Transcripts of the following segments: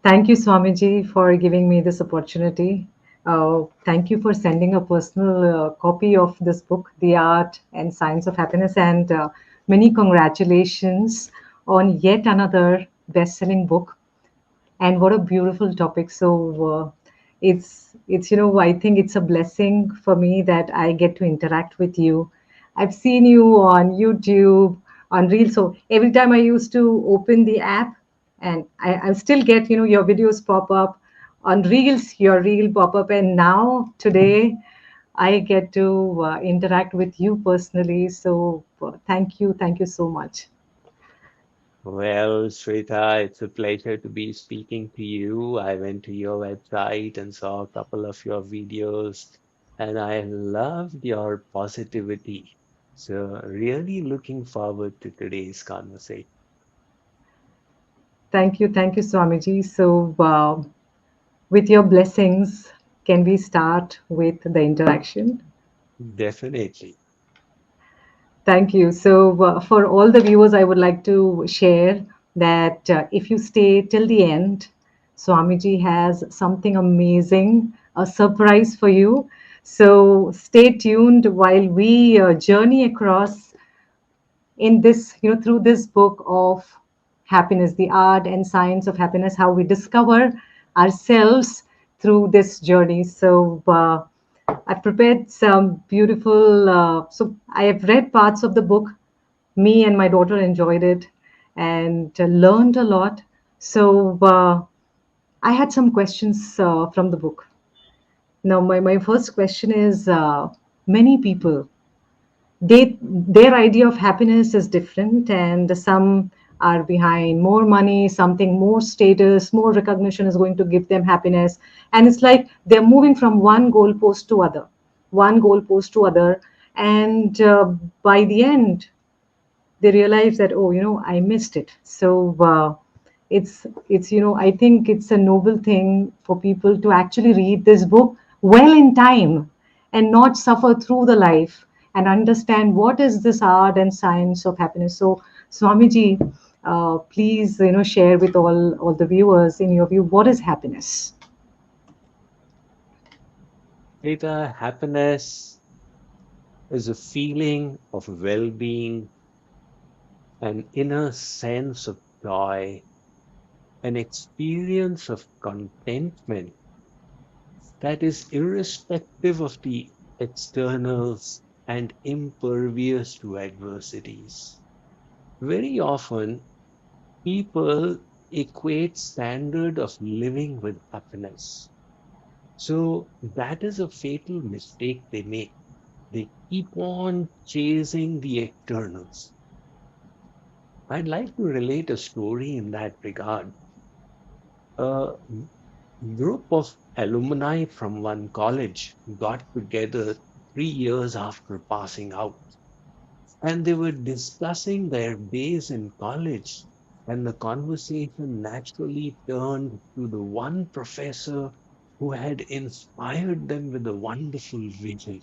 Thank you, Swamiji, for giving me this opportunity. Thank you for sending a personal copy of this book, The Art and Science of Happiness, and many congratulations on yet another best-selling book. And what a beautiful topic! It's I think it's a blessing for me that I get to interact with you. I've seen you on YouTube, on Reels. So every time I used to open the app, and I still get your videos pop up on Reels, your reel pop up, and now today I get to interact with you personally. So thank you so much. Well, Sweta, it's a pleasure to be speaking to you. I went to your website and saw a couple of your videos, and I loved your positivity. So, really looking forward to today's conversation. Thank you, Swamiji. With your blessings, can we start with the interaction? Definitely. Thank you. For all the viewers, I would like to share that if you stay till the end, Swamiji has something amazing, a surprise for you. So, stay tuned while we journey across in this, through this book of happiness, the art and science of happiness, how we discover ourselves through this journey. I've prepared some beautiful, I have read parts of the book. Me and my daughter enjoyed it and learned a lot. I had some questions from the book. Now, my first question is many people their idea of happiness is different, and some are behind more money, something more status, more recognition is going to give them happiness. And it's like they're moving from one goalpost to other, and by the end they realize that, oh, I missed it. It's I think it's a noble thing for people to actually read this book well in time and not suffer through the life and understand what is this art and science of happiness. So, Swamiji, please, share with all the viewers, in your view, what is happiness? Sweta, happiness is a feeling of well-being, an inner sense of joy, an experience of contentment that is irrespective of the externals and impervious to adversities. Very often, people equate standard of living with happiness. So that is a fatal mistake they make. They keep on chasing the externals. I'd like to relate a story in that regard. A group of alumni from one college got together 3 years after passing out, and they were discussing their days in college. And the conversation naturally turned to the one professor who had inspired them with a wonderful vision.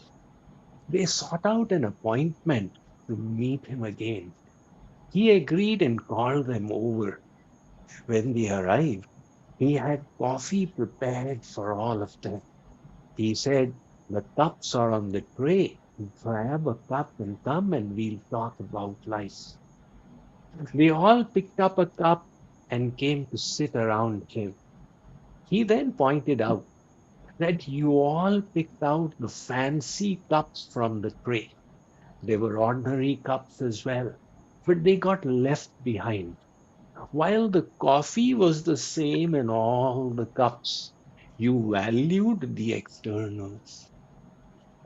They sought out an appointment to meet him again. He agreed and called them over. When they arrived, he had coffee prepared for all of them. He said, "The cups are on the tray. Grab a cup and come and we'll talk about life." They all picked up a cup and came to sit around him. He then pointed out that you all picked out the fancy cups from the tray. They were ordinary cups as well, but they got left behind. While the coffee was the same in all the cups, you valued the externals.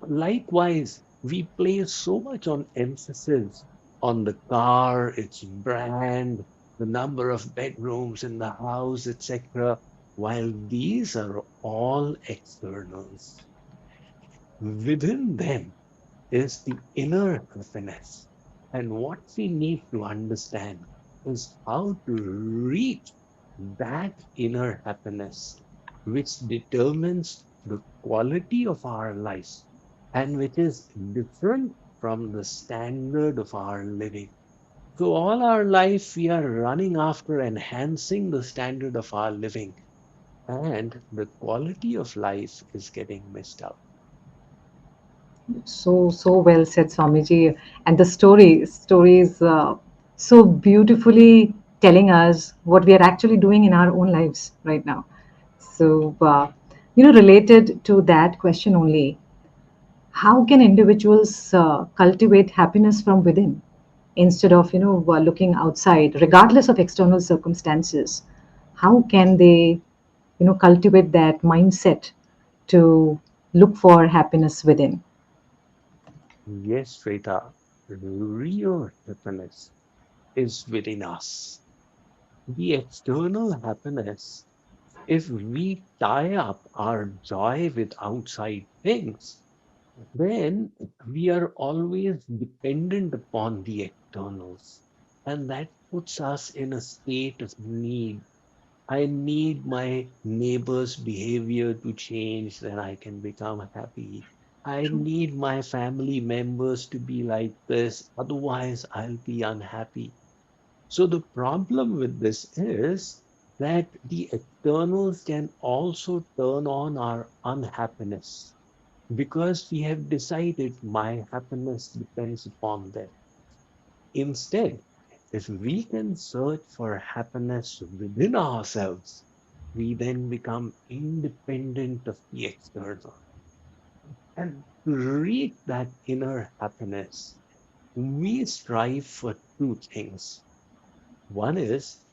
Likewise, we place so much on emphasis on the car, its brand, the number of bedrooms in the house, etc., while these are all externals. Within them is the inner happiness. And what we need to understand is how to reach that inner happiness, which determines the quality of our life and which is different from the standard of our living. So, all our life, we are running after enhancing the standard of our living. and the quality of life is getting missed out. So well said, Swamiji. And the story is so beautifully telling us what we are actually doing in our own lives right now. So, related to that question only, how can individuals cultivate happiness from within instead of looking outside, regardless of external circumstances? How can they cultivate that mindset to look for happiness within? Yes, Rita, real happiness is within us. The external happiness, if we tie up our joy with outside things, then we are always dependent upon the externals. And that puts us in a state of need. I need my neighbor's behavior to change, then I can become happy. I True. need my family members to be like this, otherwise, I'll be unhappy. So, the problem with this is that the externals can also turn on our unhappiness because we have decided my happiness depends upon them. Instead, if we can search for happiness within ourselves, we then become independent of the external. And to reach that inner happiness, we strive for two things. One is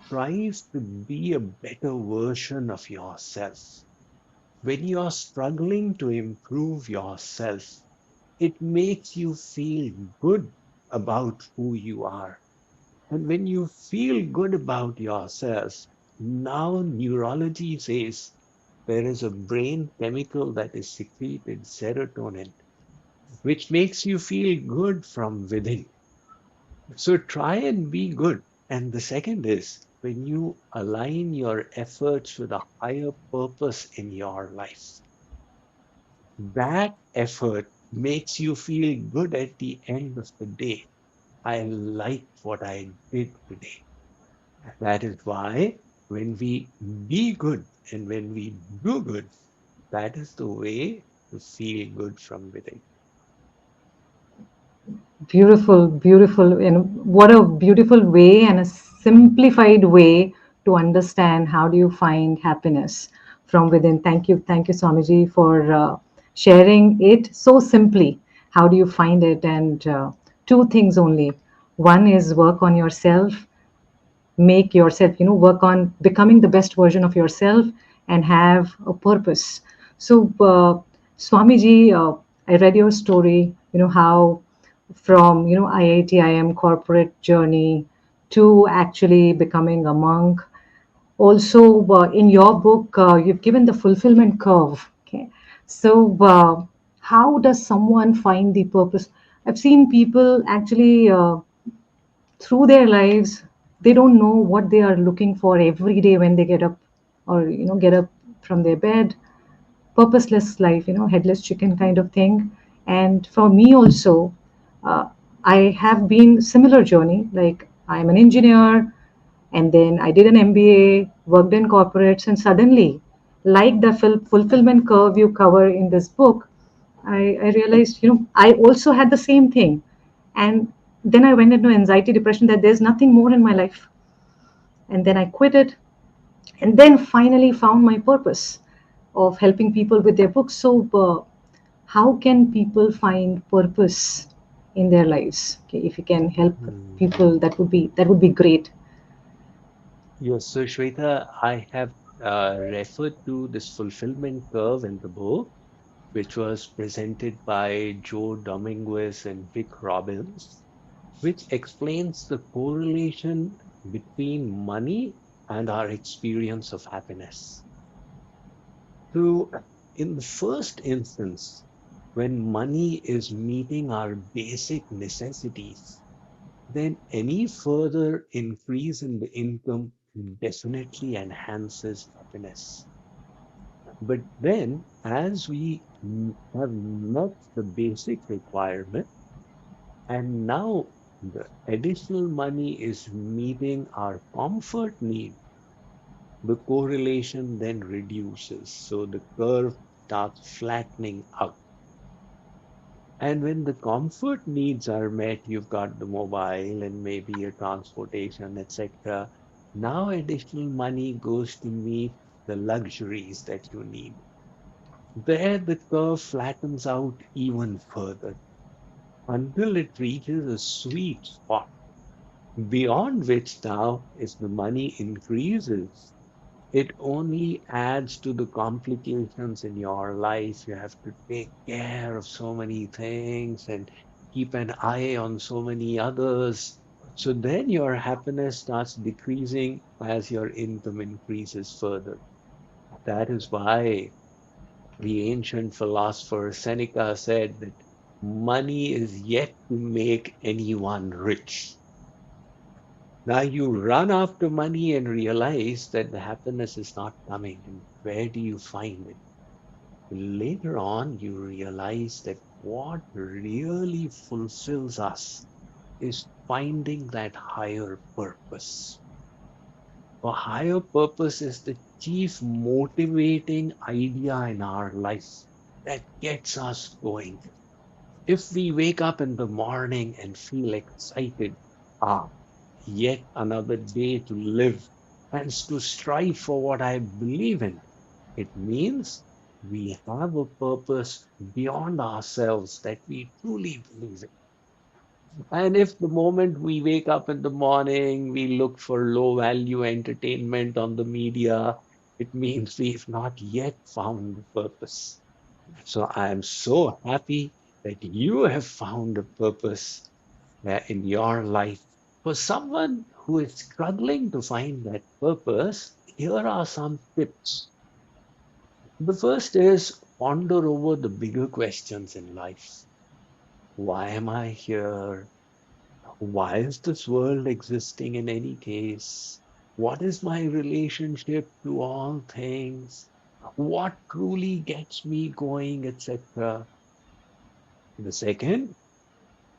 strive to be a better version of yourself. When you're struggling to improve yourself, it makes you feel good about who you are. And when you feel good about yourself, now neurology says there is a brain chemical that is secreted, serotonin, which makes you feel good from within. So try and be good. And the second is when you align your efforts with a higher purpose in your life, that effort makes you feel good at the end of the day. I liked what I did today. That is why when we be good and when we do good, that is the way to feel good from within. Beautiful, beautiful. And what a beautiful way and a simplified way to understand how do you find happiness from within. Thank you, Swamiji, for sharing it so simply. How do you find it? And two things only. One is work on yourself, make yourself work on becoming the best version of yourself and have a purpose. So Swamiji, I read your story, how from IITIM corporate journey to actually becoming a monk. Also, in your book, you've given the fulfillment curve. Okay, so how does someone find the purpose? I've seen people actually through their lives, they don't know what they are looking for every day when they get up, or get up from their bed. Purposeless life, headless chicken kind of thing. And for me also, uh, I have been similar journey. Like, I'm an engineer, and then I did an MBA, worked in corporates, and suddenly, like the fulfillment curve you cover in this book, I realized, I also had the same thing. And then I went into anxiety, depression, that there's nothing more in my life. And then I quit it, and then finally found my purpose of helping people with their books. So, how can people find purpose in their lives? Okay, if you can help Mhm. people, that would be great. Yes, so Shweta, I have referred to this fulfillment curve in the book, which was presented by Joe Dominguez and Vic Robbins, which explains the correlation between money and our experience of happiness. So, in the first instance, when money is meeting our basic necessities, then any further increase in the income definitely enhances happiness. But then, as we have met the basic requirement, and now the additional money is meeting our comfort need, the correlation then reduces. So the curve starts flattening out. And when the comfort needs are met, you've got the mobile and maybe your transportation, etc. Now additional money goes to meet the luxuries that you need. There the curve flattens out even further until it reaches a sweet spot, beyond which now, as the money increases, it only adds to the complications in your life. You have to take care of so many things and keep an eye on so many others. So then your happiness starts decreasing as your income increases further. That is why the ancient philosopher Seneca said that money is yet to make anyone rich. Now you run after money and realize that the happiness is not coming. And where do you find it? Later on, you realize that what really fulfills us is finding that higher purpose. A higher purpose is the chief motivating idea in our life that gets us going. If we wake up in the morning and feel excited, ah, yet another day to live and to strive for what I believe in, it means we have a purpose beyond ourselves that we truly believe in. And if the moment we wake up in the morning, we look for low value entertainment on the media, it means we've not yet found the purpose. So I am so happy that you have found a purpose in your life. For someone who is struggling to find that purpose, here are some tips. The first is ponder over the bigger questions in life. Why am I here? Why is this world existing in any case? What is my relationship to all things? What truly gets me going, etc. The second,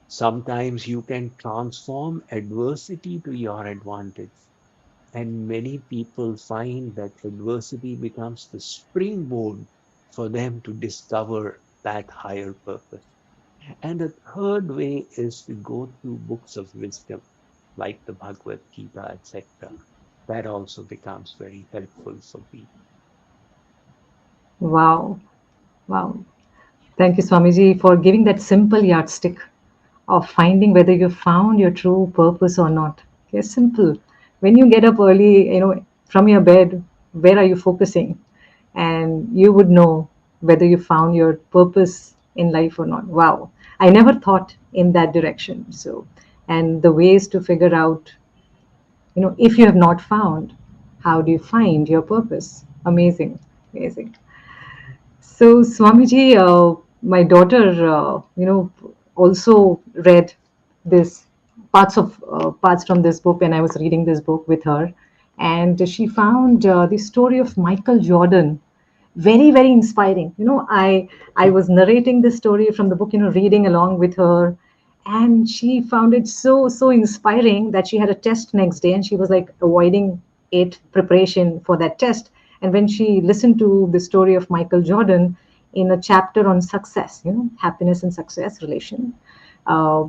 sometimes you can transform adversity to your advantage. And many people find that adversity becomes the springboard for them to discover that higher purpose. And the third way is to go through books of wisdom, like the Bhagavad Gita, etc. That also becomes very helpful for people. Wow. Wow. Thank you, Swamiji, for giving that simple yardstick of finding whether you found your true purpose or not. Okay, simple. When you get up early, from your bed, where are you focusing? And you would know whether you found your purpose in life or not. Wow. I never thought in that direction. So, and the ways to figure out, if you have not found, how do you find your purpose? Amazing. Amazing. So, Swamiji, my daughter, also read this parts from this book when I was reading this book with her, and she found the story of Michael Jordan very, very inspiring. I was narrating this story from the book, reading along with her, and she found it so inspiring that she had a test next day, and she was like avoiding it preparation for that test. And when she listened to the story of Michael Jordan in a chapter on success, happiness and success relation, uh,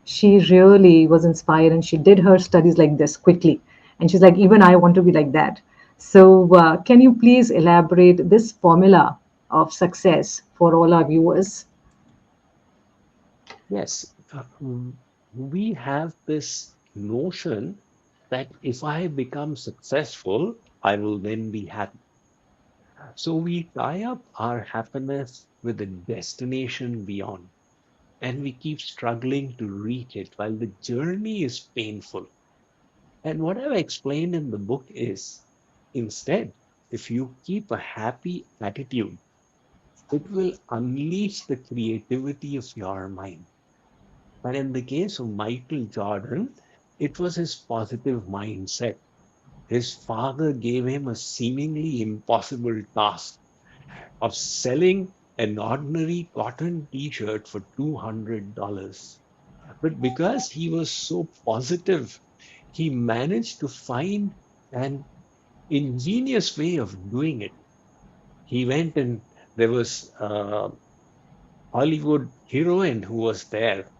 she really was inspired, and she did her studies like this quickly, and she's like, even I want to be like that. So can you please elaborate this formula of success for all our viewers? Yes, we have this notion that if I become successful, I will then be happy. So we tie up our happiness with a destination beyond, and we keep struggling to reach it while the journey is painful. And what I've explained in the book is instead, if you keep a happy attitude, it will unleash the creativity of your mind. But in the case of Michael Jordan, it was his positive mindset. His father gave him a seemingly impossible task of selling an ordinary cotton t shirt for $200. But because he was so positive, he managed to find an ingenious way of doing it. He went and there was a Hollywood heroine who was there,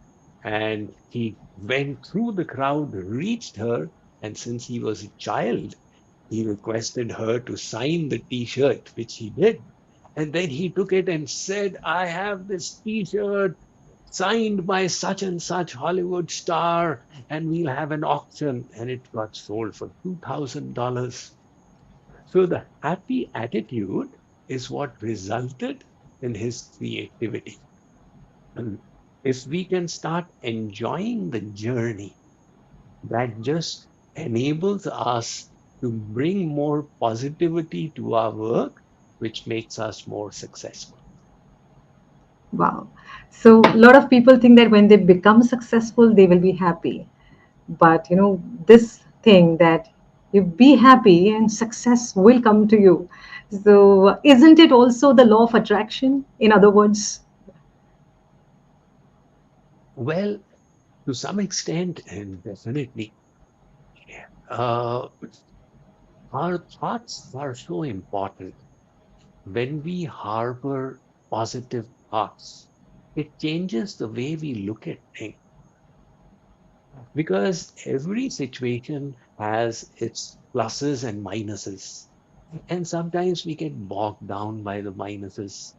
and he went through the crowd, reached her, and since he was a child, he requested her to sign the t-shirt, which he did. And then he took it and said, I have this t-shirt signed by such and such Hollywood star, and we'll have an auction. And it got sold for $2,000. So the happy attitude is what resulted in his creativity. And if we can start enjoying the journey, that just enables us to bring more positivity to our work, which makes us more successful. Wow. So a lot of people think that when they become successful, they will be happy. But this thing that you be happy and success will come to you. So isn't it also the law of attraction? In other words, Well, to some extent, and definitely, uh, our thoughts are so important. When we harbor positive thoughts, it changes the way we look at things because every situation has its pluses and minuses. And sometimes we get bogged down by the minuses.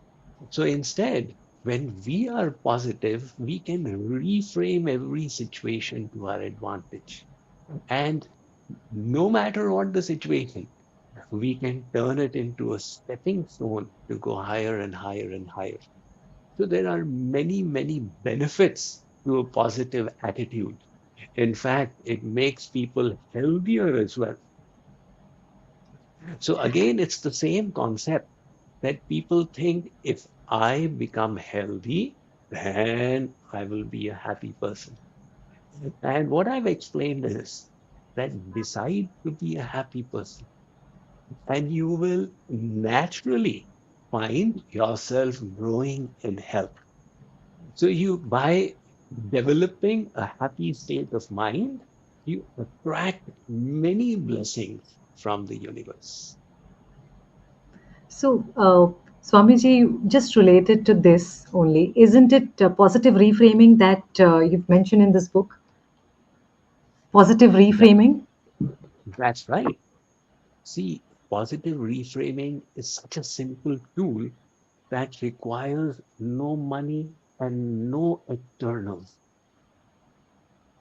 So instead, when we are positive, we can reframe every situation to our advantage. And no matter what the situation, we can turn it into a stepping stone to go higher and higher and higher. So there are many, many benefits to a positive attitude. In fact, it makes people healthier as well. So again, it's the same concept that people think if I become healthy, then I will be a happy person. And what I've explained is that decide to be a happy person, and you will naturally find yourself growing in health. So you by developing a happy state of mind, you attract many blessings from the universe. so Swamiji, just related to this only, isn't it positive reframing that you've mentioned in this book? Positive That, reframing. that's right. See, positive reframing is such a simple tool that requires no money and no externals.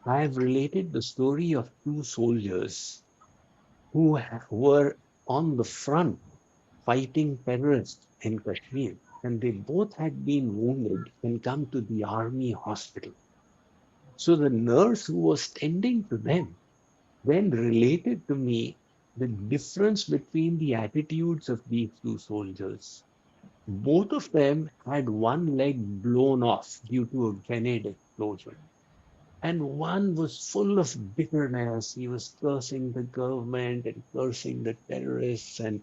I have related the story of two soldiers who were on the front fighting terrorists in Kashmir, and they both had been wounded and come to the army hospital. So the nurse who was tending to them then related to me the difference between the attitudes of these two soldiers. Both of them had one leg blown off due to a grenade explosion. And one was full of bitterness. He was cursing the government and cursing the terrorists and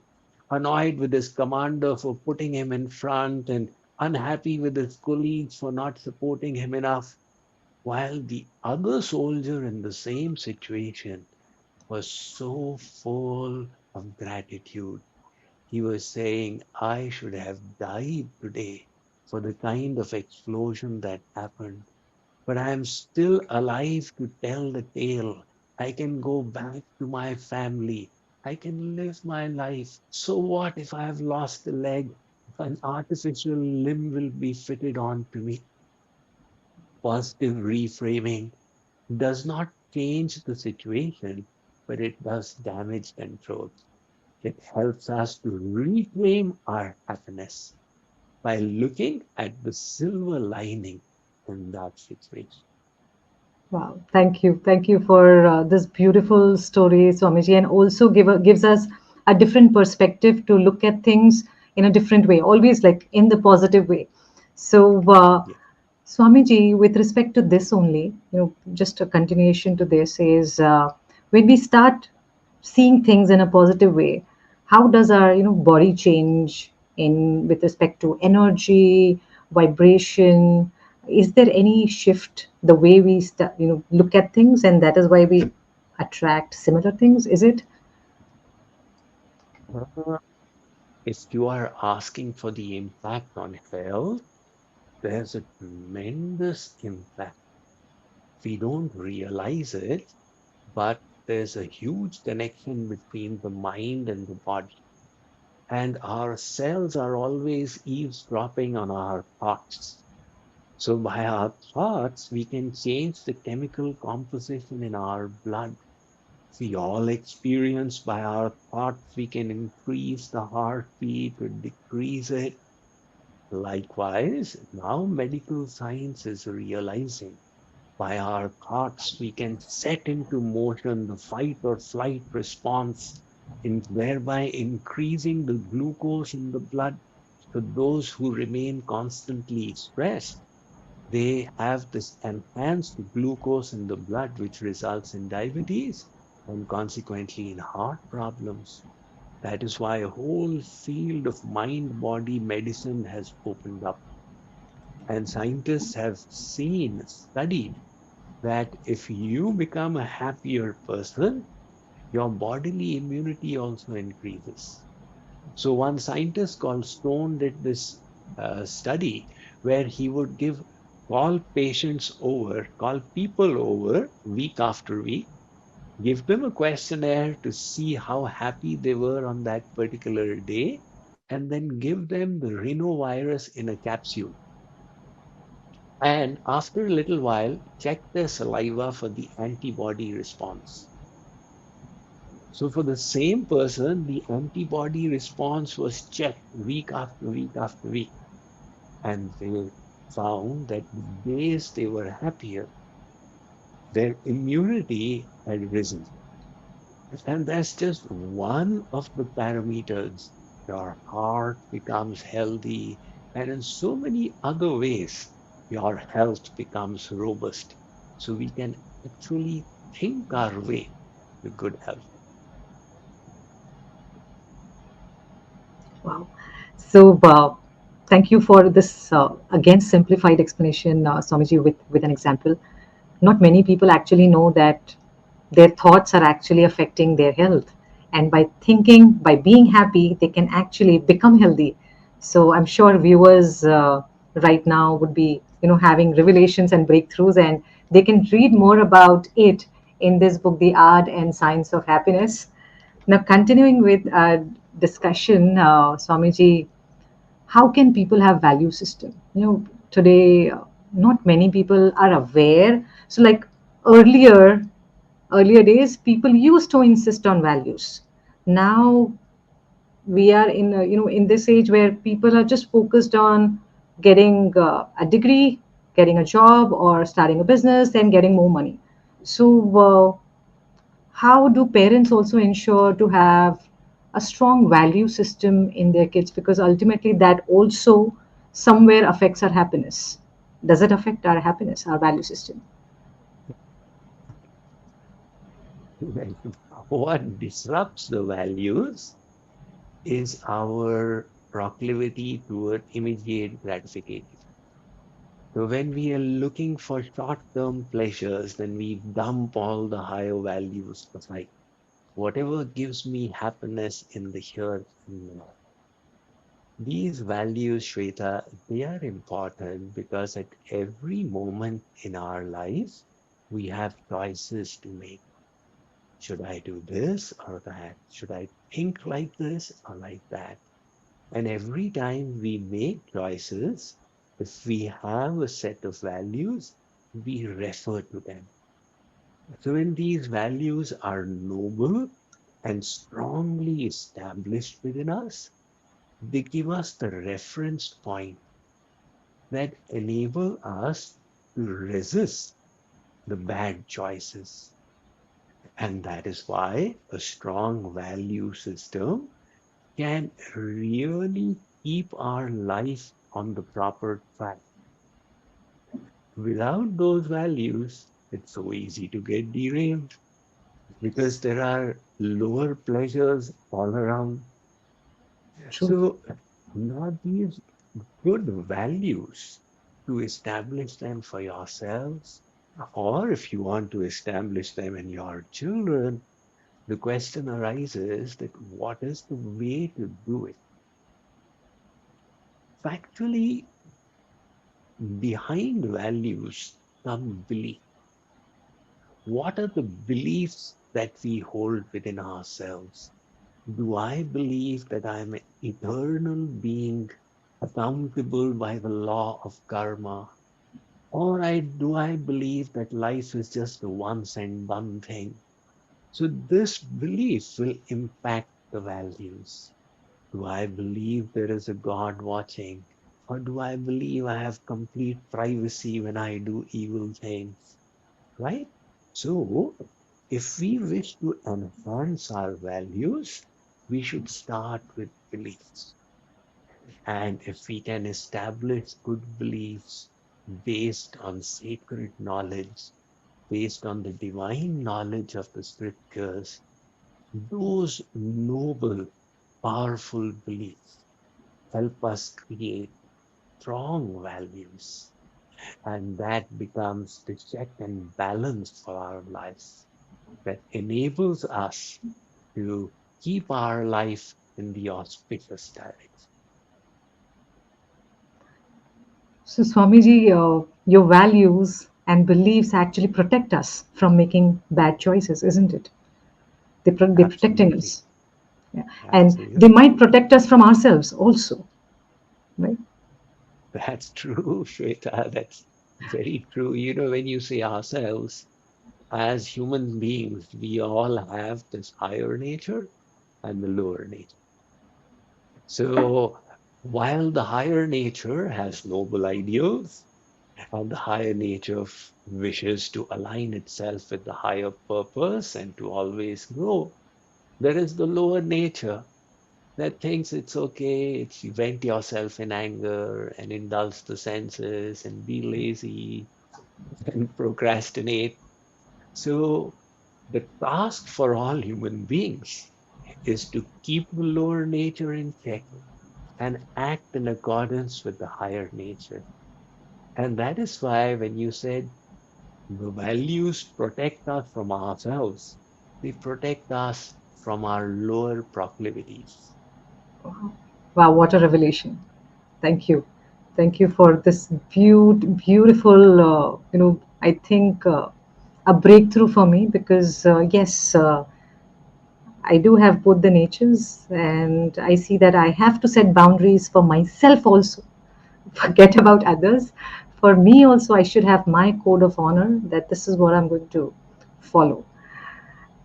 annoyed with his commander for putting him in front and unhappy with his colleagues for not supporting him enough. While the other soldier in the same situation was so full of gratitude. He was saying, I should have died today for the kind of explosion that happened, but I am still alive to tell the tale. I can go back to my family. I can live my life. So what if I have lost a leg? An artificial limb will be fitted on to me. Positive reframing does not change the situation, but it does damage control. It helps us to reclaim our happiness by looking at the silver lining in that situation. Wow, thank you. Thank you for this beautiful story, Swamiji, and also gives us a different perspective to look at things in a different way, always like in the positive way. So, Yeah. Swamiji, with respect to this only, just a continuation to this is when we start seeing things in a positive way, how does our body change in with respect to energy, vibration? Is there any shift the way we look at things, and that is why we attract similar things? Is it? Uh, If you are asking for the impact on health, there's a tremendous impact. We don't realize it, but there's a huge connection between the mind and the body. And our cells are always eavesdropping on our thoughts. So, by our thoughts, we can change the chemical composition in our blood. We all experience by our thoughts, we can increase the heartbeat or decrease it. Likewise, now medical science is realizing by our thoughts we can set into motion the fight or flight response, in thereby increasing the glucose in the blood. So those who remain constantly stressed, they have this enhanced glucose in the blood, which results in diabetes and consequently in heart problems. That is why a whole field of mind body medicine has opened up. And scientists have seen, studied that if you become a happier person, your bodily immunity also increases. So, one scientist called Stone did this study where he would call people over week after week, give them a questionnaire to see how happy they were on that particular day, and then give them the rhinovirus in a capsule. And after a little while, check their saliva for the antibody response. So, for the same person, the antibody response was checked week after week after week. And they found that the days they were happier, their immunity had risen. And that's just one of the parameters. Your heart becomes healthy, and in so many other ways, your health becomes robust. So we can actually think our way to good health. Wow. So, thank you for this again simplified explanation, Swamiji, with an example. Not many people actually know that their thoughts are actually affecting their health, and by thinking, by being happy, they can actually become healthy. So, I'm sure viewers right now would be, having revelations and breakthroughs, and they can read more about it in this book, The Art and Science of Happiness. Now, continuing with our discussion, Swamiji, how can people have value system? Today, not many people are aware. So, like earlier, earlier days, people used to insist on values. Now we are in, in this age where people are just focused on getting a degree, getting a job, or starting a business, and getting more money. So, how do parents also ensure to have a strong value system in their kids, because ultimately that also somewhere affects our happiness? Does it affect our happiness, our value system? What disrupts the values is our proclivity toward immediate gratification. So when we are looking for short-term pleasures, then we dump all the higher values aside. Whatever gives me happiness in the here and now. These values, Shweta, they are important because at every moment in our lives, we have choices to make. Should I do this or that? Should I think like this or like that? And every time we make choices, if we have a set of values, we refer to them. So when these values are noble and strongly established within us, they give us the reference point that enable us to resist the bad choices. And that is why a strong value system can really keep our life on the proper track. Without those values, it's so easy to get derailed because there are lower pleasures all around. True. So, not these good values to establish them for yourselves, or if you want to establish them in your children, The question arises that what is the way to do it? Factually, behind values come belief. What are the beliefs that we hold within ourselves? Do I believe that I am an eternal being accountable by the law of karma? Or do I believe that life is just a once and done thing? So this belief will impact the values. Do I believe there is a God watching? Or do I believe I have complete privacy when I do evil things? Right? So, if we wish to enhance our values, we should start with beliefs. And if we can establish good beliefs based on sacred knowledge, based on the divine knowledge of the scriptures, those noble, powerful beliefs help us create strong values. And that becomes the check and balance for our lives that enables us to keep our life in the auspicious direction. So, Swamiji, your values and beliefs actually protect us from making bad choices, isn't it? They're protecting Absolutely. us. Yeah. And they Absolutely. might protect us from ourselves also, right? That's true, Shweta. That's very true. You know, when you say ourselves, as human beings, we all have this higher nature and the lower nature. So while the higher nature has noble ideals and the higher nature wishes to align itself with the higher purpose and to always grow, there is the lower nature that thinks it's okay, it's you vent yourself in anger and indulge the senses and be lazy and procrastinate. So the task for all human beings is to keep the lower nature in check and act in accordance with the higher nature. And that is why when you said the values protect us from ourselves, they protect us from our lower proclivities. Wow, what a revelation. Thank you. Thank you for this beautiful, I think a breakthrough for me because, yes, I do have both the natures, and I see that I have to set boundaries for myself also. Forget about others. For me also, I should have my code of honor that this is what I'm going to follow.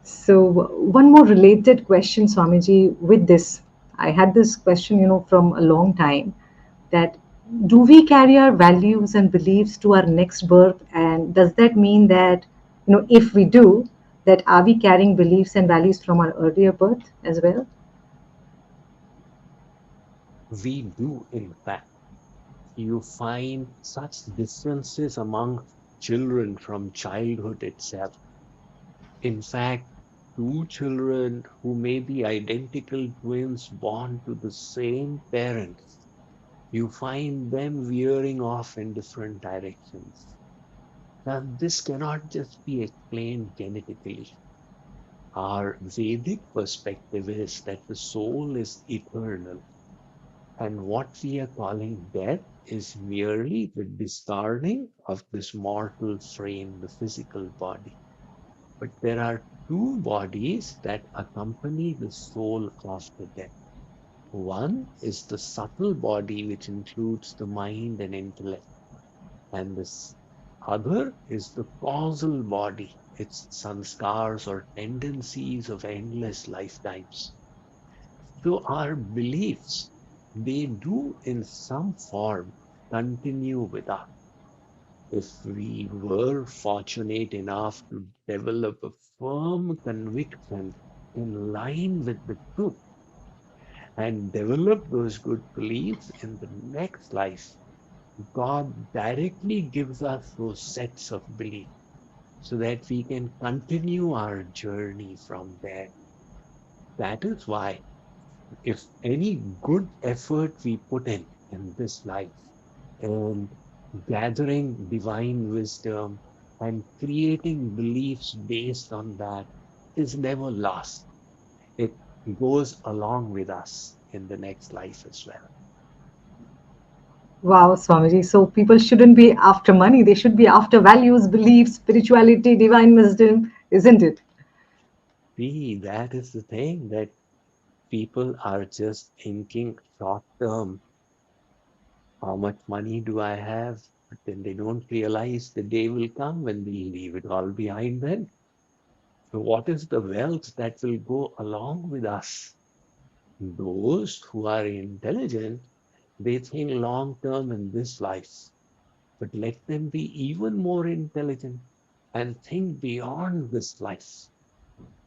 So, one more related question, Swamiji, with this. I had this question, from a long time that do we carry our values and beliefs to our next birth? And does that mean that, if we do, that are we carrying beliefs and values from our earlier birth as well? We do, in fact. You find such differences among children from childhood itself. In fact, two children who may be identical twins born to the same parents, you find them veering off in different directions. Now, this cannot just be explained genetically. Our Vedic perspective is that the soul is eternal, and what we are calling death is merely the discarding of this mortal frame, the physical body. But there are two bodies that accompany the soul after death. One is the subtle body, which includes the mind and intellect, and this other is the causal body, its sanskars or tendencies of endless lifetimes. So our beliefs, they do in some form continue with us. If we were fortunate enough to develop a firm conviction in line with the truth and develop those good beliefs in the next life, God directly gives us those sets of beliefs so that we can continue our journey from there. That is why if any good effort we put in this life and gathering divine wisdom and creating beliefs based on that, is never lost. It goes along with us in the next life as well. Wow, Swamiji. So people shouldn't be after money. They should be after values, beliefs, spirituality, divine wisdom, isn't it? See, that is the thing that people are just thinking short term. How much money do I have? But then they don't realize the day will come when they leave it all behind them. So, what is the wealth that will go along with us? Those who are intelligent, they think long term in this life, but let them be even more intelligent and think beyond this life.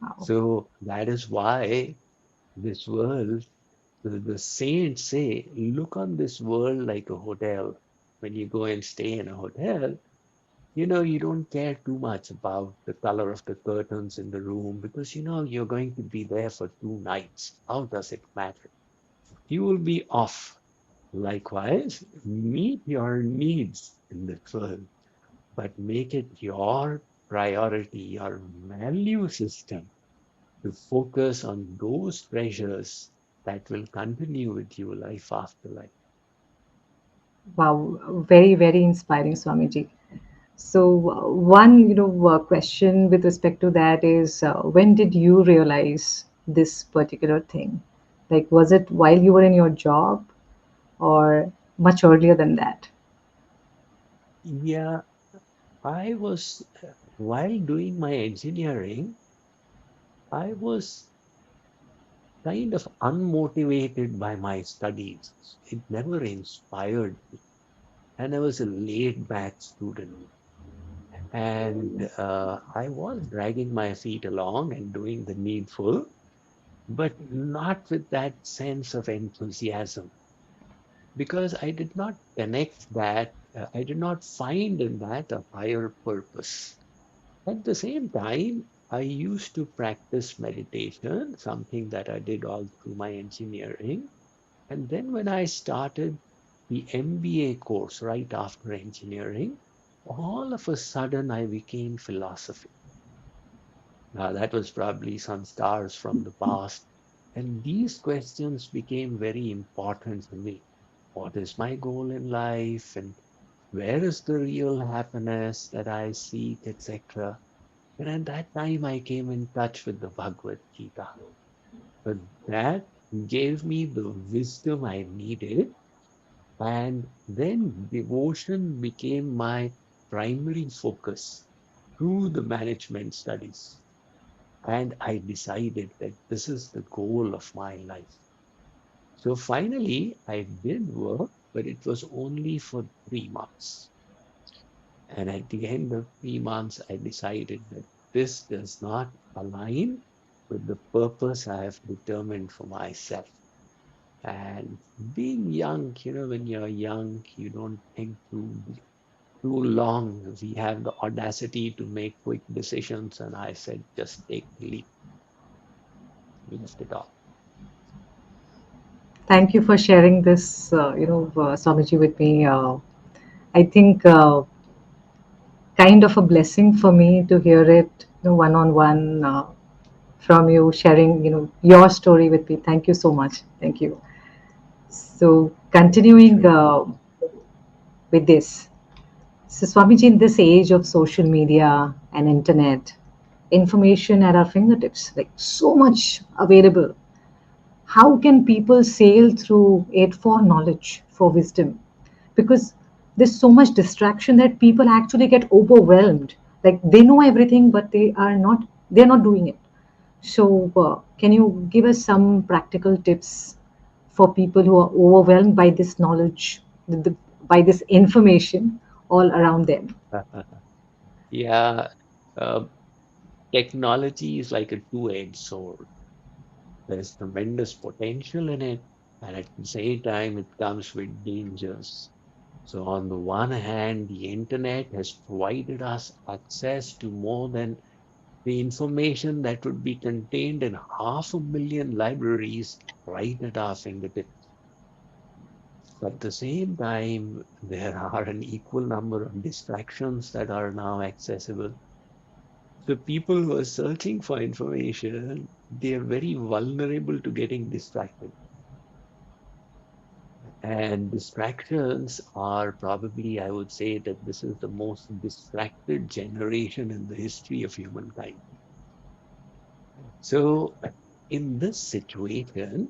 Wow. So, that is why this world, the saints say, look on this world like a hotel. When you go and stay in a hotel, you don't care too much about the color of the curtains in the room because you're going to be there for 2 nights. How does it matter? You will be off. Likewise, meet your needs in this world, but make it your priority, your value system to focus on those treasures that will continue with you life after life. Wow, very, very inspiring, Swamiji. So, one, question with respect to that is, when did you realize this particular thing? Like, was it while you were in your job or much earlier than that? Yeah, I was, while doing my engineering, I was kind of unmotivated by my studies. It never inspired me. And I was a laid back student. And I was dragging my feet along and doing the needful, but not with that sense of enthusiasm because I did not connect that, I did not find in that a higher purpose. At the same time, I used to practice meditation, something that I did all through my engineering. And then when I started the MBA course right after engineering, all of a sudden I became philosophy. Now, that was probably some stars from the past. And these questions became very important to me. What is my goal in life? And where is the real happiness that I seek, etc. And at that time, I came in touch with the Bhagavad Gita. But that gave me the wisdom I needed. And then devotion became my primary focus through the management studies. And I decided that this is the goal of my life. So finally, I did work, but it was only for 3 months. And at the end of 3 months, I decided that this does not align with the purpose I have determined for myself. And being young, when you're young, you don't think too long. We have the audacity to make quick decisions. And I said, just take the leap, left it all. Thank you for sharing this, Swamiji, with me. I think kind of a blessing for me to hear it, one on one from you, sharing, your story with me. Thank you so much. Thank you. So, continuing Sure. with this. So, Swamiji, in this age of social media and internet, information at our fingertips, like so much available, how can people sail through it for knowledge, for wisdom? Because there's so much distraction that people actually get overwhelmed. Like they know everything, but they're not doing it. So, can you give us some practical tips for people who are overwhelmed by this knowledge, by this information all around them? Yeah, uh, technology is like a two-edged sword. There's tremendous potential in it, and at the same time, it comes with dangers. So, on the one hand, the internet has provided us access to more than the information that would be contained in 500,000 libraries right at our fingertips. At the same time, there are an equal number of distractions that are now accessible. The people who are searching for information, they are very vulnerable to getting distracted. And distractions are probably, I would say that this is the most distracted generation in the history of humankind. So, in this situation,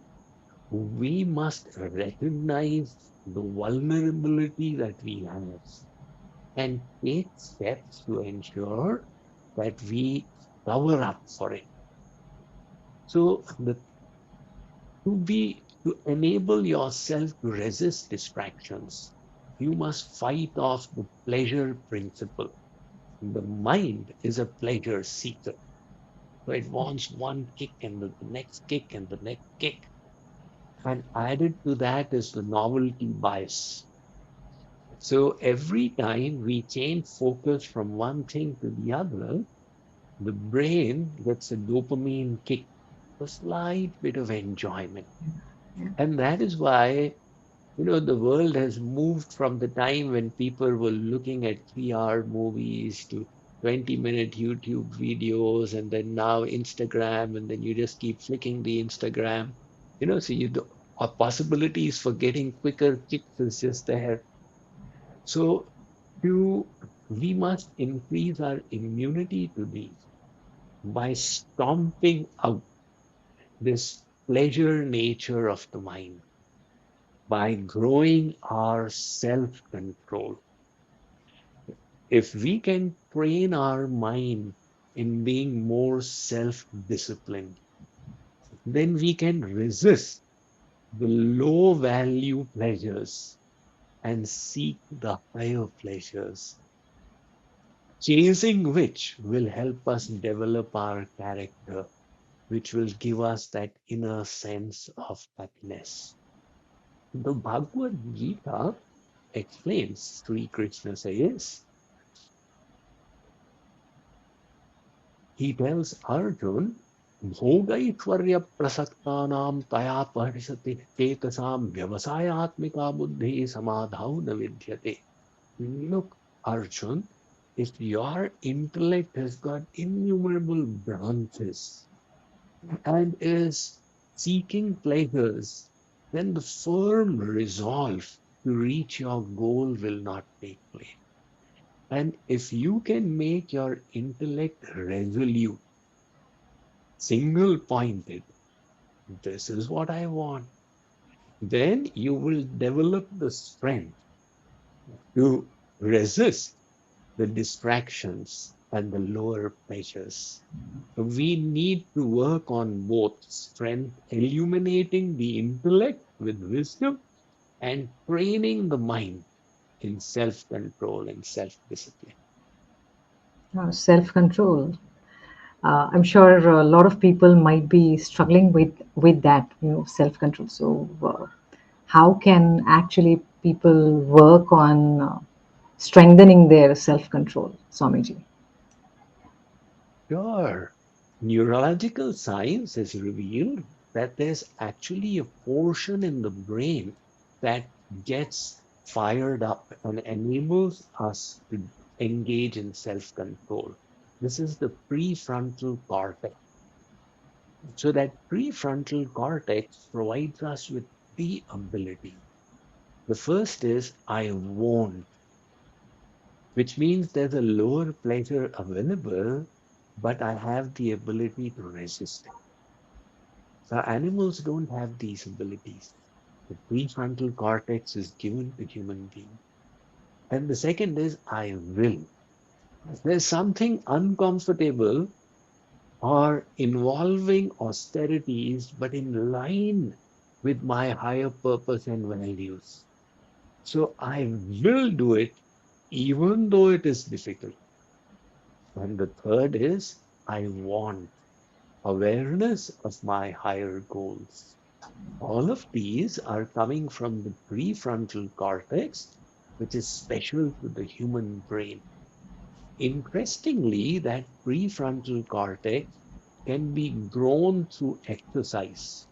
we must recognize the vulnerability that we have and take steps to ensure that we cover up for it. So, to enable yourself to resist distractions, you must fight off the pleasure principle. The mind is a pleasure seeker. So it wants one kick and the next kick and the next kick. And added to that is the novelty bias. So every time we change focus from one thing to the other, the brain gets a dopamine kick, a slight bit of enjoyment. Yeah. And that is why, the world has moved from the time when people were looking at 3-hour movies to 20-minute YouTube videos, and then now Instagram, and then you just keep flicking the Instagram. So our possibilities for getting quicker kicks is just there. So to we must increase our immunity to these by stomping out this pleasure nature of the mind, by growing our self control. If we can train our mind in being more self disciplined, then we can resist the low value pleasures and seek the higher pleasures, chasing which will help us develop our character, which will give us that inner sense of happiness. The Bhagavad Gita explains, Sri Krishna says, he tells Arjun, भोगैश्वर्य प्रसक्तानां तया परिषति चेतसां व्यवसायत्मिका बुद्धि समाधौ न विद्यते. Look, Arjun, if your intellect has got innumerable branches and is seeking pleasures, then the firm resolve to reach your goal will not take place. And if you can make your intellect resolute, single pointed, this is what I want, then you will develop the strength to resist the distractions and the lower pleasures. We need to work on both strength, illuminating the intellect with wisdom, and training the mind in self control and self discipline. Self control. I'm sure a lot of people might be struggling with that, self control. So, how can actually people work on strengthening their self control, Swamiji? Sure. Neurological science has revealed that there's actually a portion in the brain that gets fired up and enables us to engage in self control. This is the prefrontal cortex. So, that prefrontal cortex provides us with three abilities. The first is I won't, which means there's a lower pleasure available, but I have the ability to resist it. So animals don't have these abilities. The prefrontal cortex is given to human beings. And the second is I will. There's something uncomfortable or involving austerities, but in line with my higher purpose and values. So I will do it even though it is difficult. And the third is I want awareness of my higher goals. All of these are coming from the prefrontal cortex, which is special to the human brain. Interestingly, that prefrontal cortex can be grown through exercise.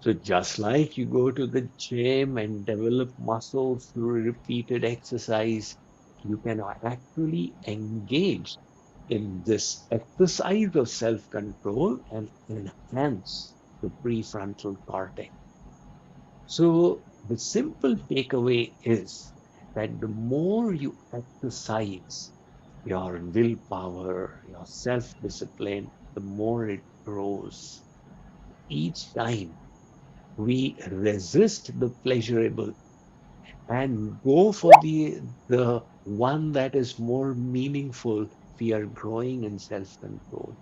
So, just like you go to the gym and develop muscles through repeated exercise, you can actually engage in this exercise of self control and enhance the prefrontal cortex. So, the simple takeaway is that the more you exercise your willpower, your self discipline, the more it grows. Each time we resist the pleasurable and go for the one that is more meaningful, we are growing in self control.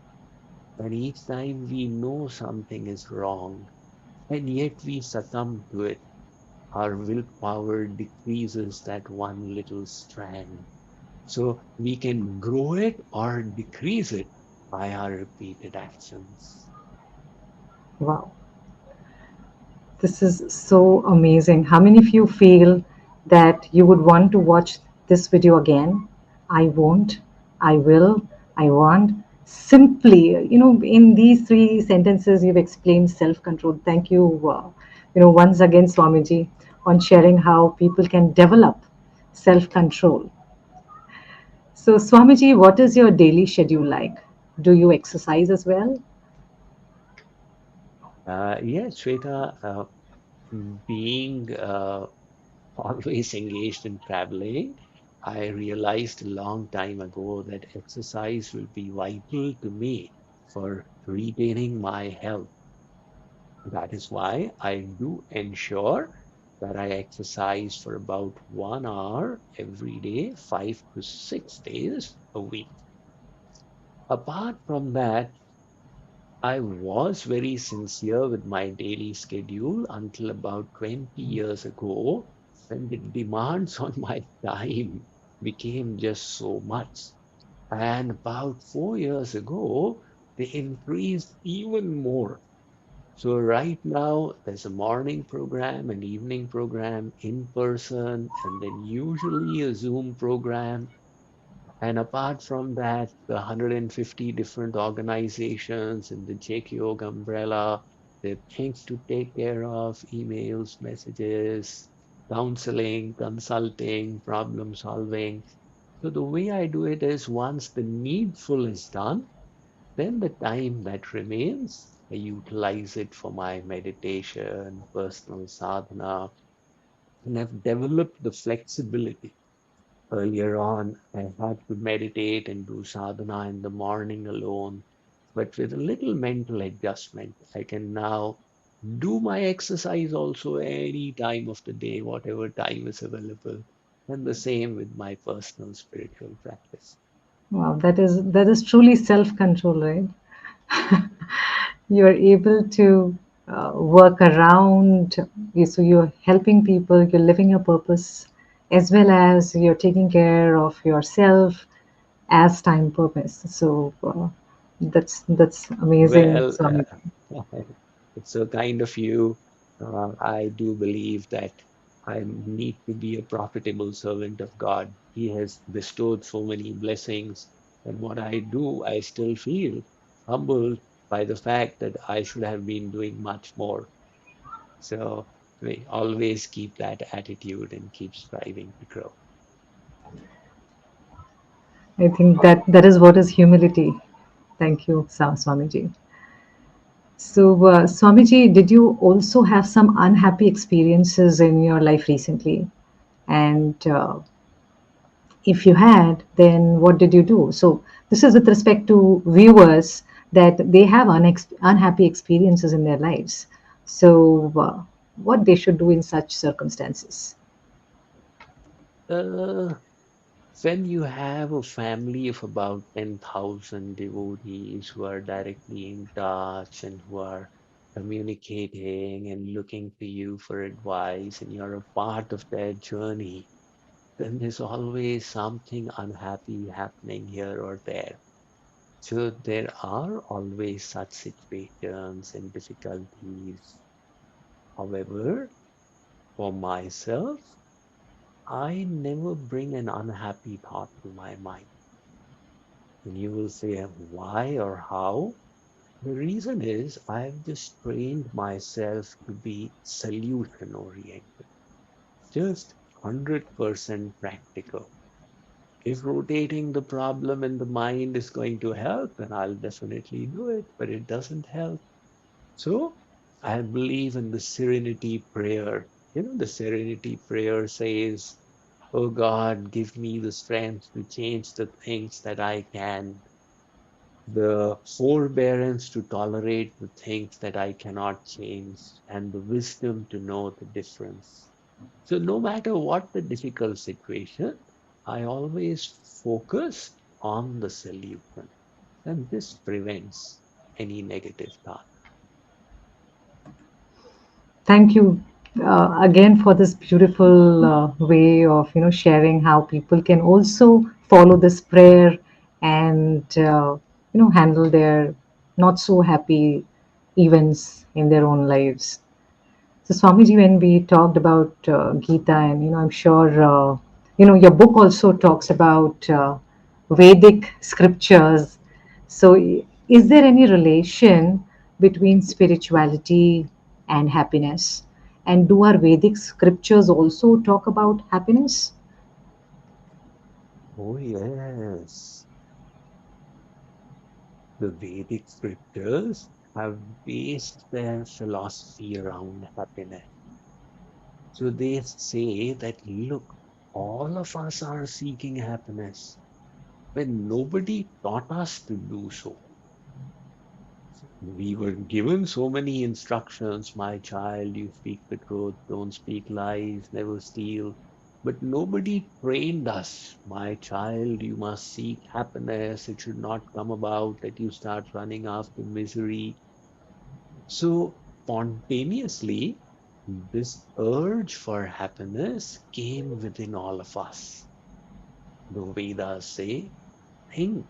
And each time we know something is wrong, and yet we succumb to it, our willpower decreases that one little strand. So we can grow it or decrease it by our repeated actions. Wow, this is so amazing. How many of you feel that you would want to watch this video again? I won't, I will, I want. Simply, in these three sentences, you've explained self control. Thank you, once again, Swamiji, on sharing how people can develop self control. So, Swamiji, what is your daily schedule like? Do you exercise as well? Yes, Shweta, being always engaged in traveling, I realized a long time ago that exercise will be vital to me for retaining my health. That is why I do ensure that I exercise for about 1 hour every day, 5 to 6 days a week. Apart from that, I was very sincere with my daily schedule until about 20 years ago, when the demands on my time became just so much. And about 4 years ago, they increased even more. So right now, there's a morning program, an evening program, in person, and then usually a Zoom program. And apart from that, the 150 different organizations in the JKOG umbrella, there are things to take care of, emails, messages, counseling, consulting, problem solving. So the way I do it is once the needful is done, then the time that remains, I utilize it for my meditation, personal sadhana, and I've developed the flexibility. Earlier on, I had to meditate and do sadhana in the morning alone, but with a little mental adjustment, I can now do my exercise also any time of the day, whatever time is available. And the same with my personal spiritual practice. Wow, that is truly self-control, right? You're able to work around you, so you're helping people, you're living your purpose, as well as you're taking care of yourself as time purpose. So that's amazing, Well, Swami. it's so kind of you. I do believe that I need to be a profitable servant of God. He has bestowed so many blessings, and what I do, I still feel humbled by the fact that I should have been doing much more. So we always keep that attitude and keep striving to grow. I think that is what is humility. Thank you, Swamiji. So, Swamiji, did you also have some unhappy experiences in your life recently? And if you had, then what did you do? So, this is with respect to viewers that they have unhappy experiences in their lives. So, what they should do in such circumstances? Uh, When you have a family of about 10,000 devotees who are directly in touch and who are communicating and looking to you for advice, and you're a part of their journey, then there's always something unhappy happening here or there. So there are always such situations and difficulties. However, for myself, I never bring an unhappy thought to my mind. And you will say, why or how? The reason is I've just trained myself to be solution oriented, just 100% practical. If rotating the problem in the mind is going to help, then I'll definitely do it, but it doesn't help. So I believe in the serenity prayer. The serenity prayer says, "Oh God, give me the strength to change the things that I can, the forbearance to tolerate the things that I cannot change, and the wisdom to know the difference." So, no matter what the difficult situation, I always focus on the solution, and this prevents any negative thought. Thank you again for this beautiful way of sharing how people can also follow this prayer and handle their not so happy events in their own lives. So Swamiji, when we talked about Gita, and I'm sure your book also talks about Vedic scriptures. So, is there any relation between spirituality and happiness? And do our Vedic scriptures also talk about happiness? Oh, yes. The Vedic scriptures have based their philosophy around happiness. So they say that, look, all of us are seeking happiness, but nobody taught us to do so. We were given so many instructions, my child, you speak the truth, don't speak lies, never steal. But nobody trained us, my child, you must seek happiness. It should not come about that you start running after misery. So spontaneously, this urge for happiness came within all of us. The Vedas say, think,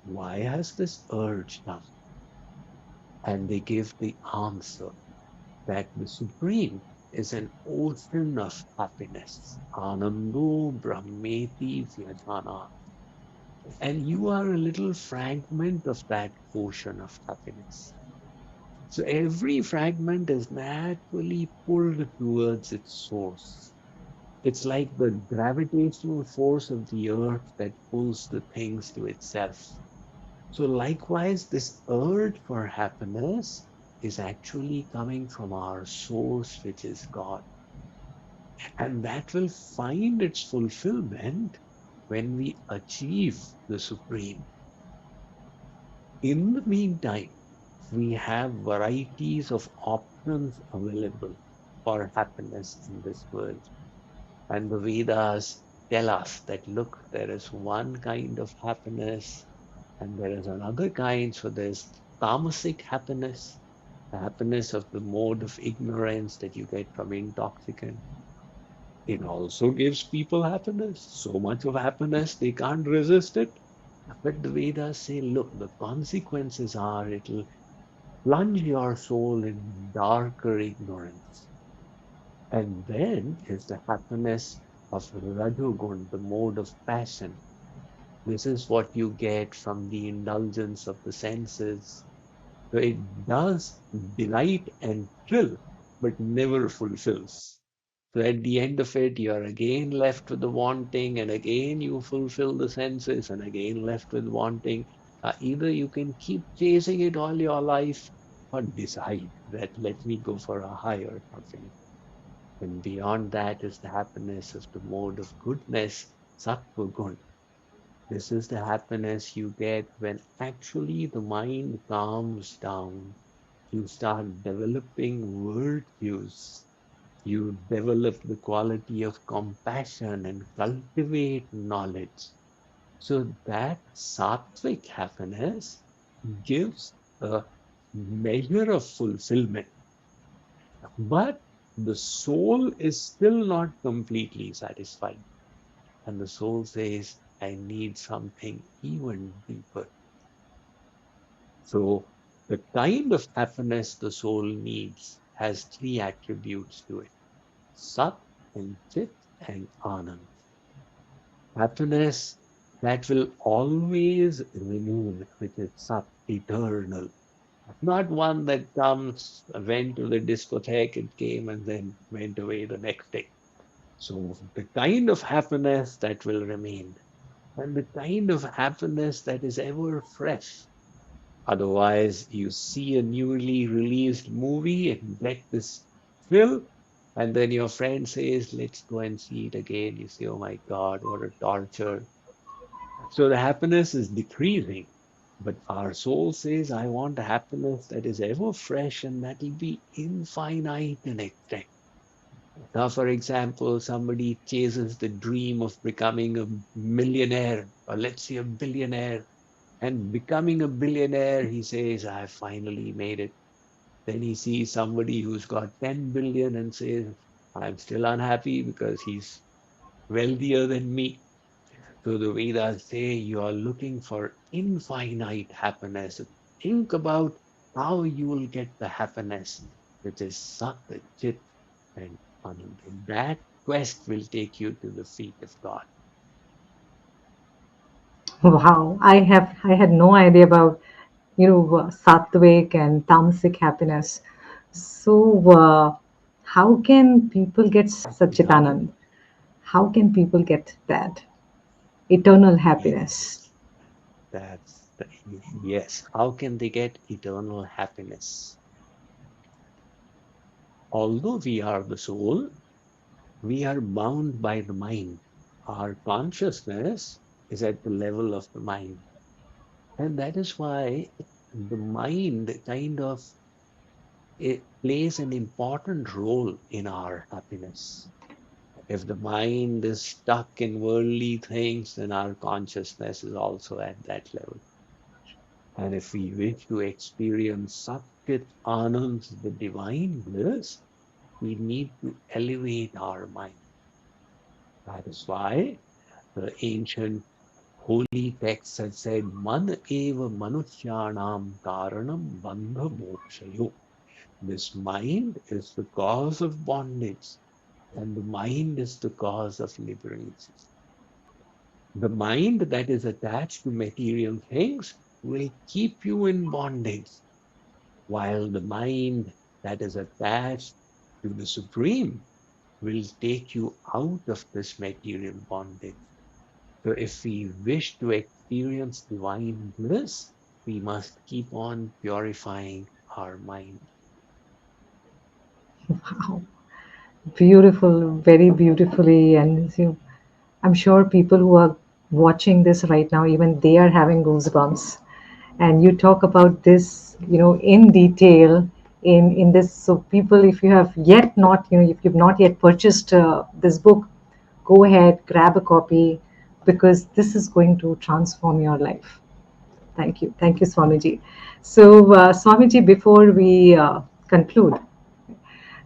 why has this urge come? And they give the answer that the Supreme is an ocean of happiness. Anando Brahmeti Vyajana. And you are a little fragment of that ocean of happiness. So every fragment is naturally pulled towards its source. It's like the gravitational force of the earth that pulls the things to itself. So, likewise, this urge for happiness is actually coming from our source, which is God. And that will find its fulfillment when we achieve the Supreme. In the meantime, we have varieties of options available for happiness in this world. And the Vedas tell us that, look, there is one kind of happiness and there is another kind. So there's tamasic happiness, the happiness of the mode of ignorance that you get from intoxicant. It also gives people happiness, so much of happiness they can't resist it. But the Vedas say, look, the consequences are it'll plunge your soul in darker ignorance. And then is the happiness of Rajogun, the mode of passion. This is what you get from the indulgence of the senses. So it does delight and thrill, but never fulfills. So at the end of it, you're again left with the wanting, and again you fulfill the senses, and again left with wanting. Either you can keep chasing it all your life, or decide that let me go for a higher something. And beyond that is the happiness of the mode of goodness, sattva gun. This is the happiness you get when actually the mind calms down. You start developing virtues. You develop the quality of compassion and cultivate knowledge. So that sattvic happiness gives a measure of fulfillment. But the soul is still not completely satisfied. And the soul says, I need something even deeper. So the kind of happiness the soul needs has three attributes to it: Sat and Chit and Anand. Happiness that will always remain, which is Sat, eternal. Not one that comes, went to the discotheque, it came and then went away the next day. So the kind of happiness that will remain. and the kind of happiness that is ever fresh. Otherwise, you see a newly released movie and get this thrill, and then your friend says, let's go and see it again. You say, oh my God, what a torture. So the happiness is decreasing. But our soul says, I want a happiness that is ever fresh and that will be infinite in extent. Now, for example, somebody chases the dream of becoming a millionaire, or let's say a billionaire, and becoming a billionaire, he says, I finally made it. Then he sees somebody who's got 10 billion and says, I'm still unhappy because he's wealthier than me. So the Vedas say you are looking for infinite happiness. Think about how you will get the happiness, which is Sat, Chit, and Anand. And that quest will take you to the feet of God. Wow, I had no idea about sattvic and tamasic happiness. So how can people get Yeah. Satchitanand? How can people get that eternal happiness? Yes. That's the, yes. How can they get eternal happiness? Although we are the soul, we are bound by the mind. Our consciousness is at the level of the mind. And that is why the mind kind of it plays an important role in our happiness. If the mind is stuck in worldly things, then our consciousness is also at that level. And if we wish to experience Satchit Anand, the divine bliss, we need to elevate our mind. That is why the ancient holy texts had said, Man eva manushyanam karanam bandha mokshayo. This mind is the cause of bondage, and the mind is the cause of liberation. The mind that is attached to material things will keep you in bondage, while the mind that is attached to the Supreme will take you out of this material bondage. So, if we wish to experience divine bliss, we must keep on purifying our mind. Wow, beautiful, very beautifully. And I'm sure people who are watching this right now, even they are having goosebumps. And you talk about this, in detail in this. So people, if you have yet not, if you've not yet purchased this book, go ahead, grab a copy, because this is going to transform your life. Thank you, Swamiji. So, Swamiji, before we conclude,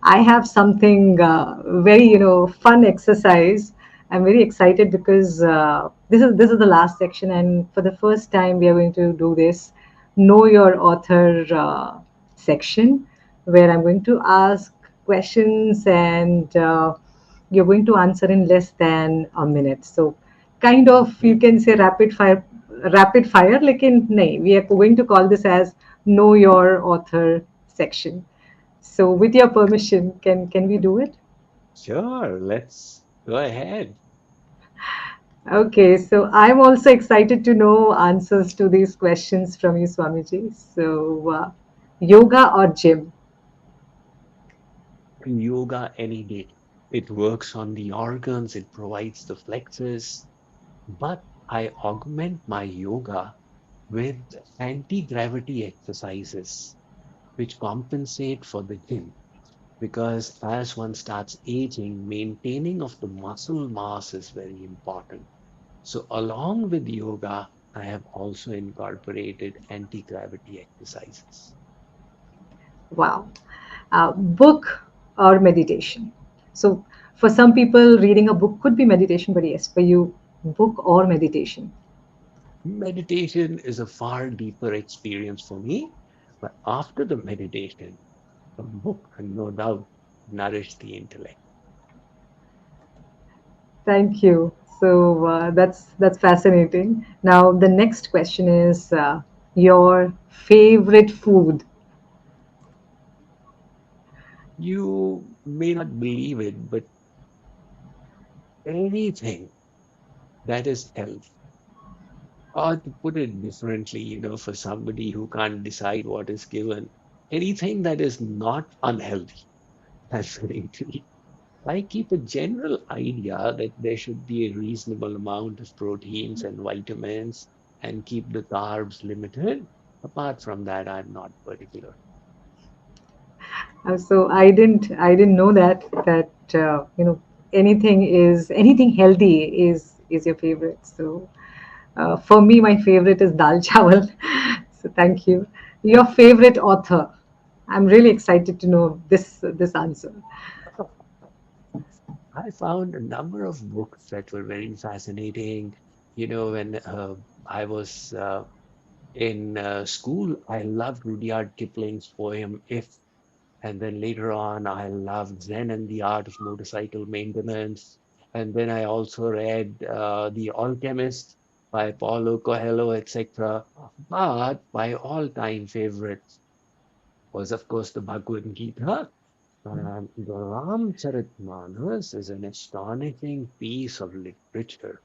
I have something very fun exercise. I'm very excited because this is the last section, and for the first time we are going to do this know your author section, where I'm going to ask questions and you're going to answer in less than a minute. So kind of you Okay. can say rapid fire. Lekin nahi, we are going to call this as know your author section. So, with your permission, can we do it? Sure, let's go ahead. Okay, so I'm also excited to know answers to these questions from you, Swamiji. So, yoga or gym? Yoga any day. It works on the organs, it provides the flexors, but I augment my yoga with anti-gravity exercises, which compensate for the gym. Because as one starts aging, maintaining of the muscle mass is very important. So along with yoga, I have also incorporated anti-gravity exercises. Wow. Book or meditation? So, for some people, reading a book could be meditation, but yes, for you, book or meditation. Meditation is a far deeper experience for me, but after the meditation, a book can no doubt nourish the intellect. Thank you. So that's fascinating. Now the next question is your favorite food. You may not believe it, but anything that is health. Or to put it differently, for somebody who can't decide what is given, anything that is not unhealthy, that's very to I keep a general idea that there should be a reasonable amount of proteins and vitamins and keep the carbs limited. Apart from that, I'm not particular. So I didn't know that anything healthy is your favorite. So for me, my favorite is dal chawal. So thank you. Your favorite author? I'm really excited to know this answer. I found a number of books that were very fascinating. When I was in school, I loved Rudyard Kipling's poem If. And then later on, I loved Zen and the Art of Motorcycle Maintenance. And then I also read The Alchemist by Paulo Coelho, etc. But my all-time favorite was, of course, the Bhagavad Gita. And the Ramcharitmanas is an astonishing piece of literature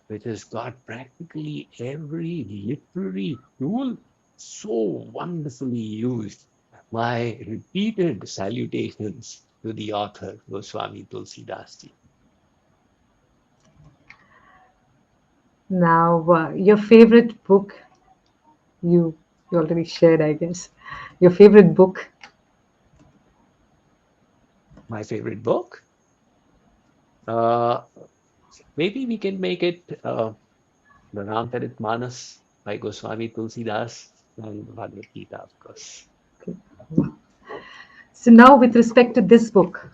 which has got practically every literary tool so wonderfully used. My repeated salutations to the author, Goswami Tulsidas ji. Now, your favorite book? You you already shared, I guess. Your favorite book? My favorite book? Uh, Maybe we can make it the Ramcharitmanas by Goswami Tulsidas and Bhagavad Gita, of course. Okay. So now, with respect to this book,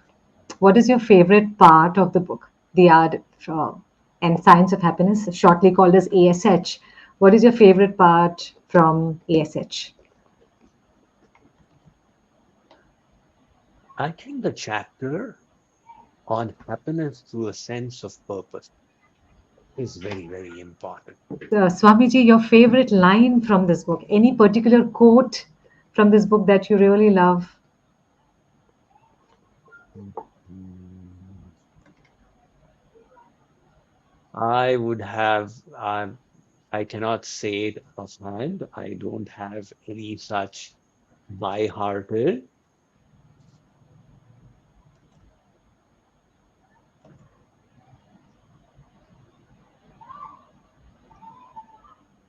what is your favorite part of the book, The Art and Science of Happiness, shortly called as ASH? What is your favorite part from ASH? I think the chapter on happiness through a sense of purpose is very, very important. Swamiji, your favorite line from this book? Any particular quote from this book that you really love? Mm, I would have, I cannot say it offhand. I don't have any such by-hearted.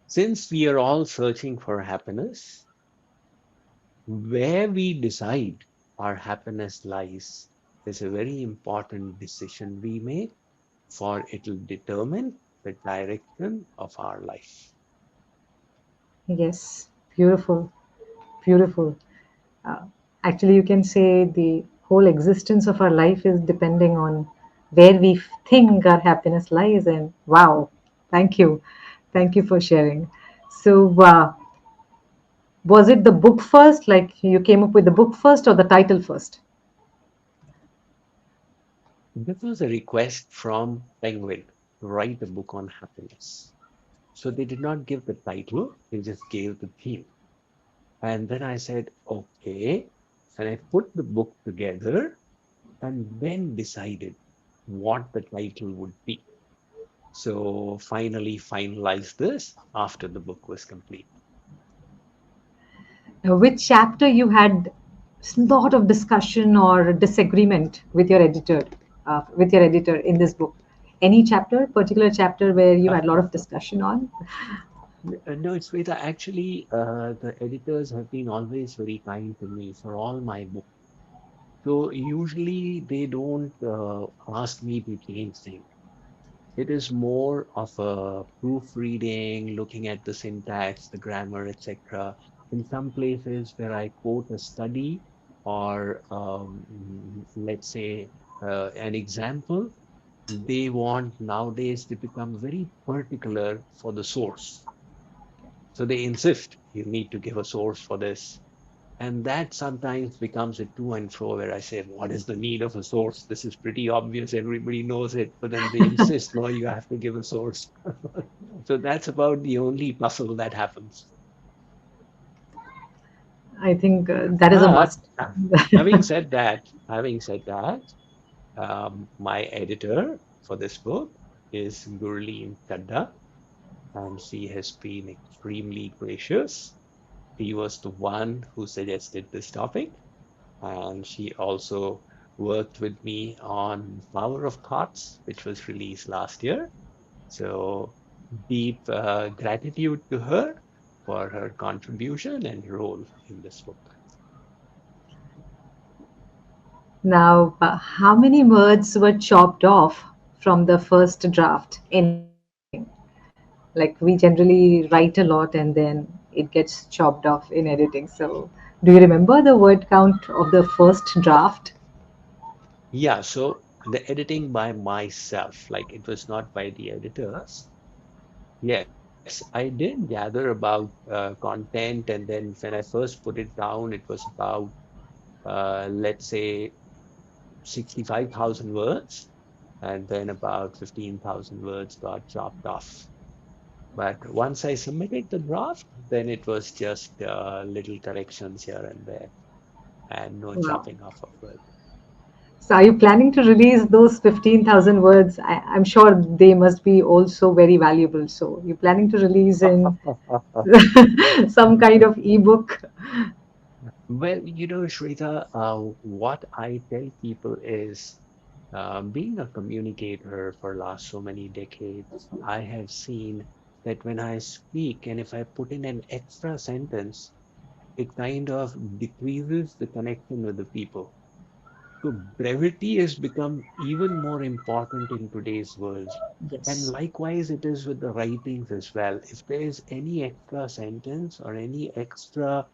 Since we are all searching for happiness, where we decide our happiness lies is a very important decision we make, for it will determine the direction of our life. Yes, beautiful, beautiful. Uh, Actually, you can say the whole existence of our life is depending on where we think our happiness lies. And wow, thank you for sharing. So, was it the book first? Like you came up with the book first or the title first? This was a request from Penguin to write a book on happiness. So they did not give the title, they just gave the theme. And then I said, okay. And I put the book together and then decided what the title would be. So finally finalized this after the book was complete. Which chapter you had lot of discussion or disagreement with your editor in this book? Any chapter, particular chapter where you had a lot of discussion on? No, it's Sweta. Actually, the editors have been always very kind to me for all my books. So usually they don't ask me to change things. It is more of a proofreading, looking at the syntax, the grammar, etc. In some places where I quote a study or let's say an example, they want nowadays to become very particular for the source. So they insist you need to give a source for this. And that sometimes becomes a to and fro where I say, what is the need of a source? This is pretty obvious. Everybody knows it. But then they insist, no, you have to give a source. So that's about the only tussle that happens. I think that is a But must. having said that, my editor for this book is Gurleen Kadda. and she has been extremely gracious. She was the one who suggested this topic, and she also worked with me on Power of Thoughts, which was released last year. So, deep gratitude to her for her contribution and role in this book. Now, how many words were chopped off from the first draft in editing? Like we generally write a lot and then it gets chopped off in editing. So, do you remember the word count of the first draft? Yeah, so the editing by myself, like it was not by the editors. Yes, I did gather about content, and then when I first put it down, it was about, let's say, 65,000 words, and then about 15,000 words got chopped off. But once I submitted the draft, then it was just little corrections here and there, and no Wow. chopping off of words. So, are you planning to release those 15,000 words? I'm sure they must be also very valuable. So, you're planning to release in some kind of ebook? Well, Shweta, what I tell people is, being a communicator for last so many decades, I have seen that when I speak and if I put in an extra sentence, it kind of decreases the connection with the people. So brevity has become even more important in today's world. And Yes. likewise, it is with the writings as well. If there is any extra sentence or any extra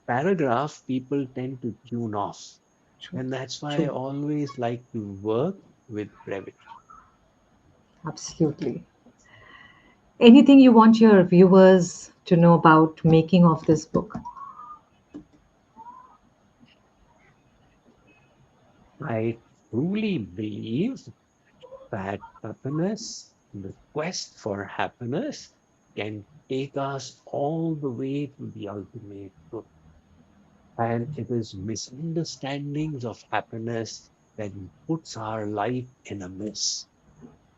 paragraph, people tend to tune off. True. And that's why I True. always like to work with brevity. Absolutely. Anything you want your viewers to know about making of this book? I truly believe that happiness, the quest for happiness, can take us all the way to the ultimate truth. And it is misunderstandings of happiness that puts our life in a mess.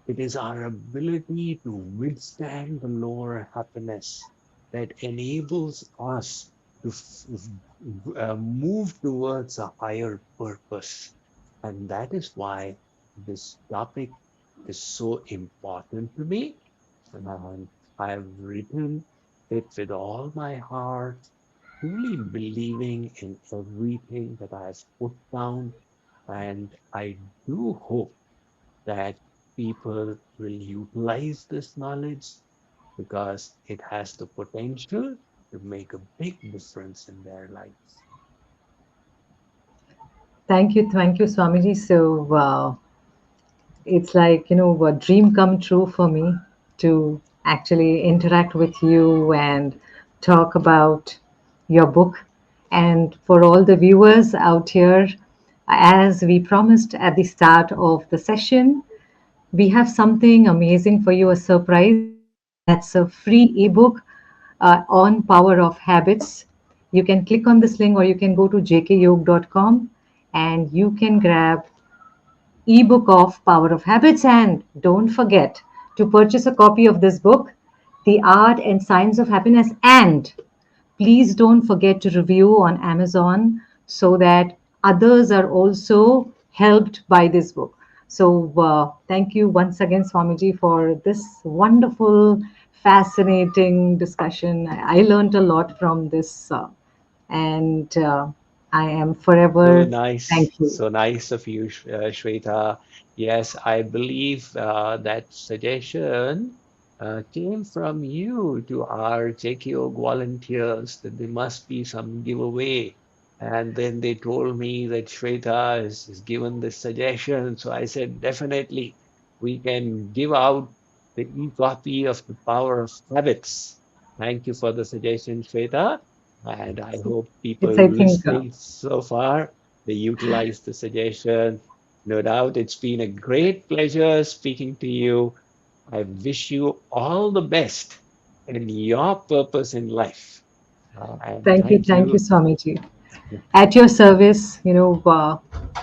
It is our ability to withstand the lower happiness that enables us to move towards a higher purpose. And that is why this topic is so important to me. And I've written it with all my heart, truly believing in everything that I've put down. And I do hope that people will utilize this knowledge because it has the potential to make a big difference in their lives. Thank you, Swamiji. So, it's like a dream come true for me to actually interact with you and talk about your book. And for all the viewers out here, as we promised at the start of the session, we have something amazing for you, a surprise. That's a free ebook on power of habits. You can click on this link or you can go to jkyog.com and you can grab ebook of Power of Habits. And don't forget to purchase a copy of this book, The Art and Science of Happiness. And please don't forget to review on Amazon so that others are also helped by this book. So, thank you once again, Swamiji, for this wonderful, fascinating discussion. I learned a lot from this, and I am forever thankful. So nice of you, Shweta. Yes, I believe that suggestion came from you to our JKO volunteers that there must be some giveaway. And then they told me that Shweta has given this suggestion. So I said, definitely, we can give out the e-copy of The Power of Habits. Thank you for the suggestion, Shweta. And I hope people It's, I think, listening so far, they utilize the suggestion. No doubt it's been a great pleasure speaking to you. I wish you all the best in your purpose in life. And thank thank you, you. Swamiji. At your service,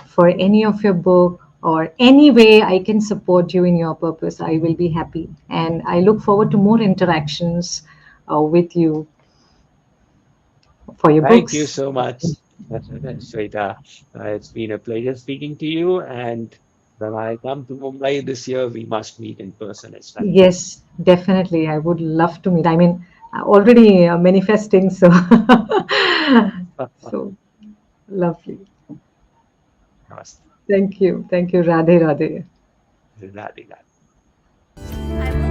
for any of your book or any way I can support you in your purpose, I will be happy. And I look forward to more interactions with you for your Thank you books. so much, Sweta. It's been a pleasure speaking to you. And when I come to Mumbai this year, we must meet in person as well. Yes, definitely. I would love to meet. I mean, already manifesting, so so lovely. Namaste. Thank you. Thank you. Radhe Radhe. Radhe, Radhe.